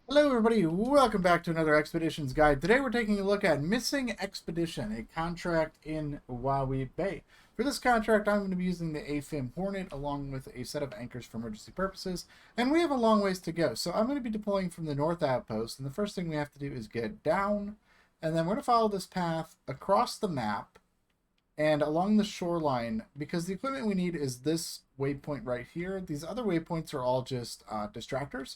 Hello everybody, welcome back to another Expeditions Guide. Today we're taking a look at Missing Expedition, a contract in Wahweap Bay. For this contract, I'm going to be using the AFIM Hornet along with a set of anchors for emergency purposes, and we have a long ways to go. So I'm going to be deploying from the north outpost, and the first thing we have to do is get down, and then we're going to follow this path across the map and along the shoreline, because the equipment we need is this waypoint right here. These other waypoints are all just distractors.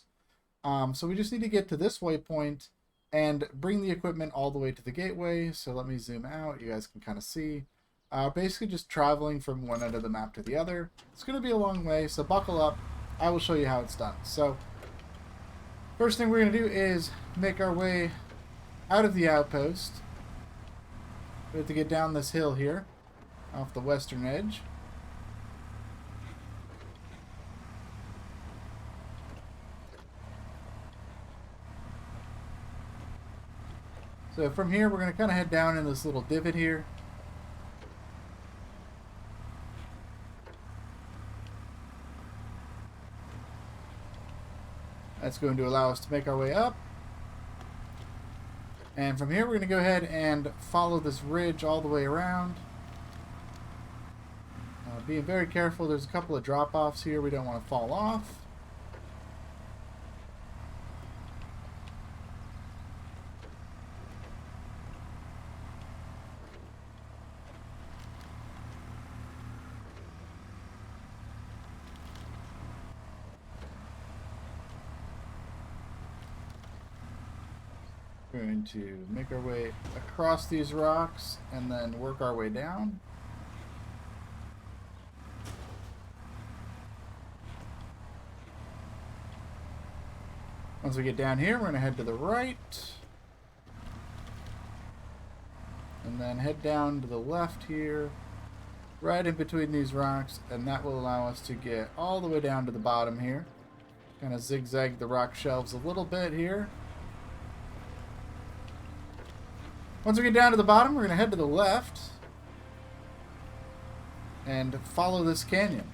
So we just need to get to this waypoint and bring the equipment all the way to the gateway. So let me zoom out. You guys can kind of see. Basically just traveling from one end of the map to the other. It's going to be a long way, so buckle up. I will show you how it's done. So first thing we're going to do is make our way out of the outpost. We have to get down this hill here off the western edge. So from here, we're going to kind of head down in this little divot here. That's going to allow us to make our way up. And from here, we're going to go ahead and follow this ridge all the way around. Being very careful, there's a couple of drop-offs here we don't want to fall off. We're going to make our way across these rocks and then work our way down. Once we get down here, we're going to head to the right. And then head down to the left here, right in between these rocks, and that will allow us to get all the way down to the bottom here. Kind of zigzag the rock shelves a little bit here. Once we get down to the bottom, we're going to head to the left and follow this canyon.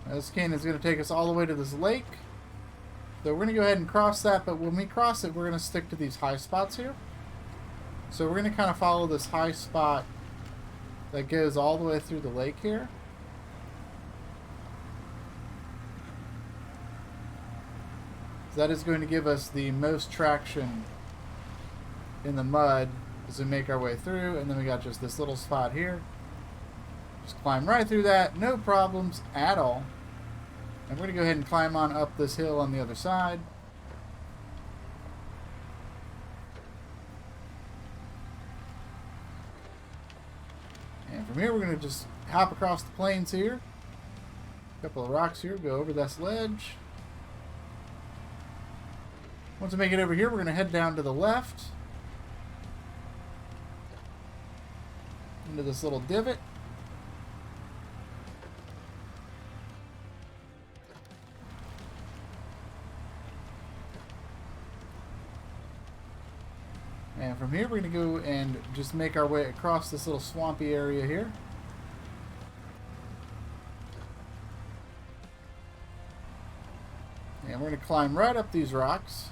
Now, this canyon is going to take us all the way to this lake. So we're going to go ahead and cross that, but when we cross it, we're going to stick to these high spots here. So we're going to kind of follow this high spot that goes all the way through the lake here. So that is going to give us the most traction in the mud as we make our way through. And then we got just this little spot here. Just climb right through that, no problems at all. And we're going to go ahead and climb on up this hill on the other side. And from here, we're going to just hop across the plains here. A couple of rocks here, go over this ledge. Once we make it over here, we're going to head down to the left. Into this little divot. And from here, we're going to go and just make our way across this little swampy area here. And we're going to climb right up these rocks.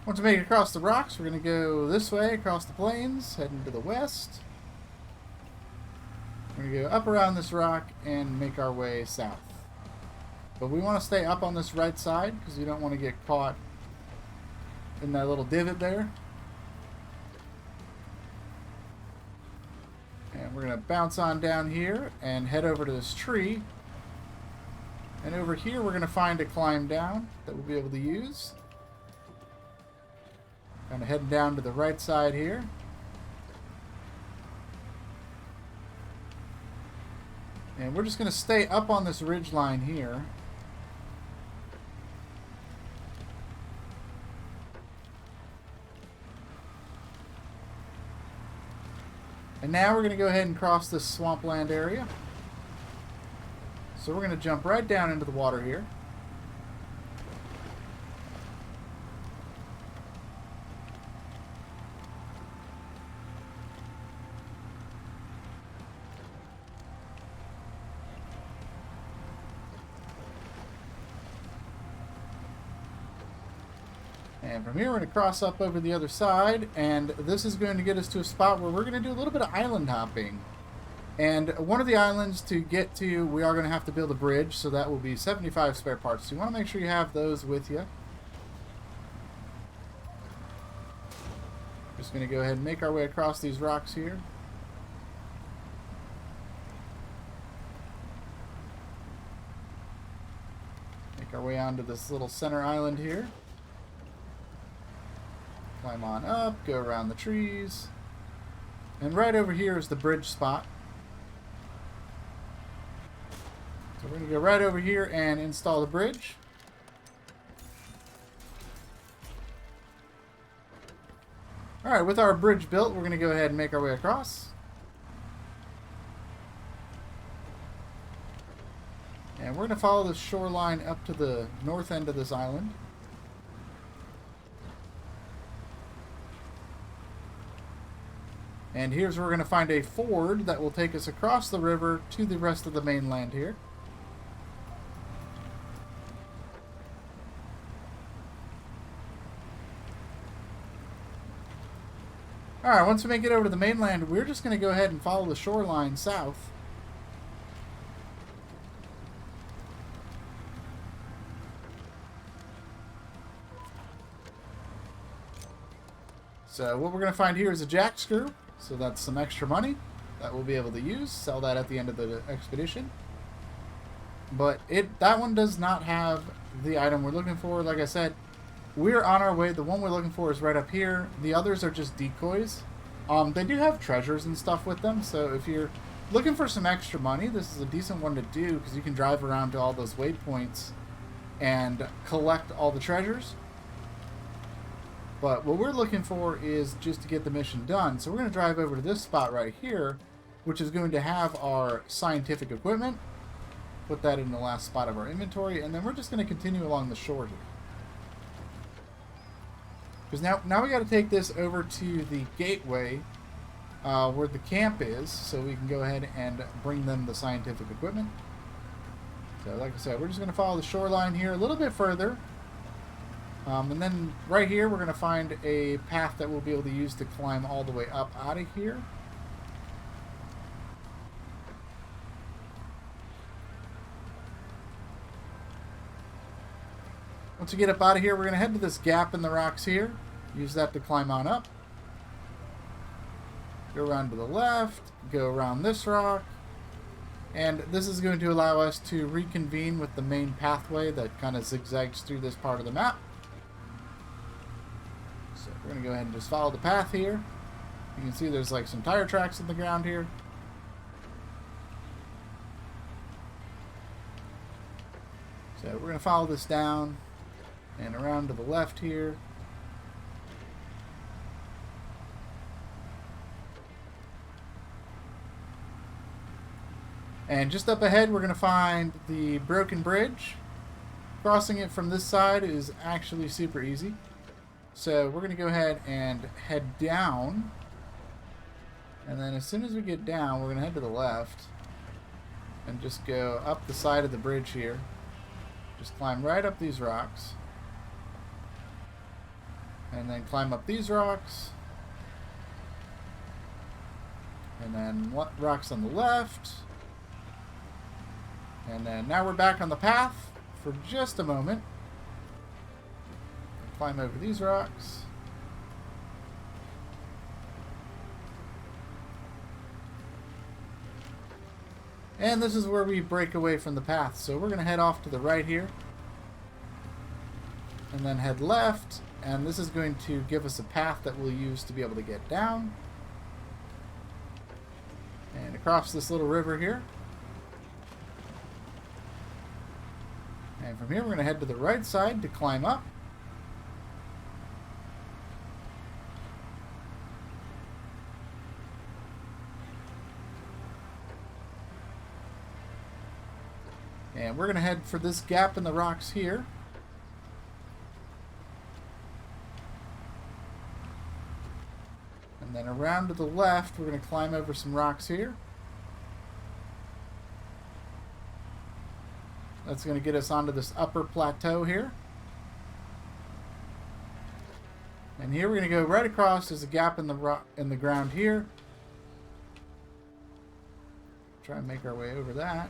Once we make it across the rocks, we're going to go this way across the plains, heading to the west. We're going to go up around this rock and make our way south. But we want to stay up on this right side because we don't want to get caught in that little divot there. And we're going to bounce on down here and head over to this tree. And over here, we're going to find a climb down that we'll be able to use. Kind of heading down to the right side here. And we're just going to stay up on this ridge line here. And now we're going to go ahead and cross this swampland area. So we're going to jump right down into the water here. And from here, we're going to cross up over the other side, and this is going to get us to a spot where we're going to do a little bit of island hopping. And one of the islands to get to, we are going to have to build a bridge, so that will be 75 spare parts. So you want to make sure you have those with you. Just going to go ahead and make our way across these rocks here. Make our way onto this little center island here. Climb on up, go around the trees. And right over here is the bridge spot. So we're going to go right over here and install the bridge. Alright, with our bridge built, we're going to go ahead and make our way across. And we're going to follow the shoreline up to the north end of this island. And here's where we're going to find a ford that will take us across the river to the rest of the mainland here. Alright, once we make it over to the mainland, we're just going to go ahead and follow the shoreline south. So what we're going to find here is a jack screw. So that's some extra money that we'll be able to use. Sell that at the end of the expedition. But that one does not have the item we're looking for. Like I said, we're on our way. The one we're looking for is right up here. The others are just decoys. They do have treasures and stuff with them. So if you're looking for some extra money, this is a decent one to do because you can drive around to all those waypoints and collect all the treasures. But what we're looking for is just to get the mission done. So we're going to drive over to this spot right here, which is going to have our scientific equipment. Put that in the last spot of our inventory, and then we're just going to continue along the shore here. Because now we got to take this over to the gateway where the camp is, so we can go ahead and bring them the scientific equipment. So like I said, we're just going to follow the shoreline here a little bit further. And then right here, we're going to find a path that we'll be able to use to climb all the way up out of here. Once we get up out of here, we're going to head to this gap in the rocks here. Use that to climb on up. Go around to the left. Go around this rock. And this is going to allow us to reconvene with the main pathway that kind of zigzags through this part of the map. So we're going to go ahead and just follow the path here. You can see there's like some tire tracks in the ground here. So we're going to follow this down and around to the left here. And just up ahead, we're going to find the broken bridge. Crossing it from this side is actually super easy. So we're going to go ahead and head down. And then as soon as we get down, we're going to head to the left. And just go up the side of the bridge here. Just climb right up these rocks. And then climb up these rocks. And then rocks on the left. And then now we're back on the path for just a moment. Climb over these rocks. And this is where we break away from the path. So we're going to head off to the right here. And then head left. And this is going to give us a path that we'll use to be able to get down. And across this little river here. And from here we're going to head to the right side to climb up. And we're going to head for this gap in the rocks here. And then around to the left, we're going to climb over some rocks here. That's going to get us onto this upper plateau here. And here we're going to go right across. There's a gap in the ground here. Try and make our way over that.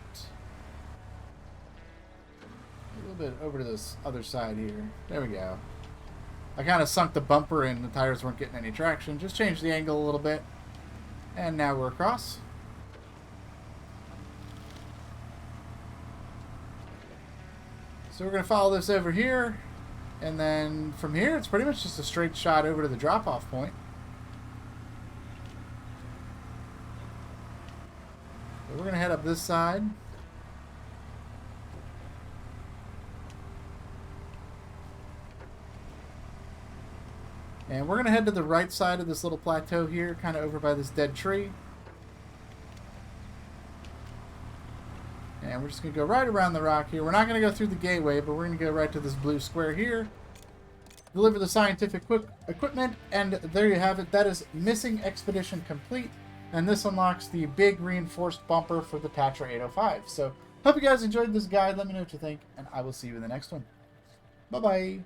A little bit over to this other side here. There we go. I kind of sunk the bumper in. The tires weren't getting any traction. Just changed the angle a little bit. And now we're across. So we're going to follow this over here. And then from here, it's pretty much just a straight shot over to the drop-off point. So we're going to head up this side. And we're going to head to the right side of this little plateau here, kind of over by this dead tree. And we're just going to go right around the rock here. We're not going to go through the gateway, but we're going to go right to this blue square here. Deliver the scientific equipment, and there you have it. That is Missing Expedition complete. And this unlocks the big reinforced bumper for the Tatra 805. So, hope you guys enjoyed this guide. Let me know what you think, and I will see you in the next one. Bye-bye.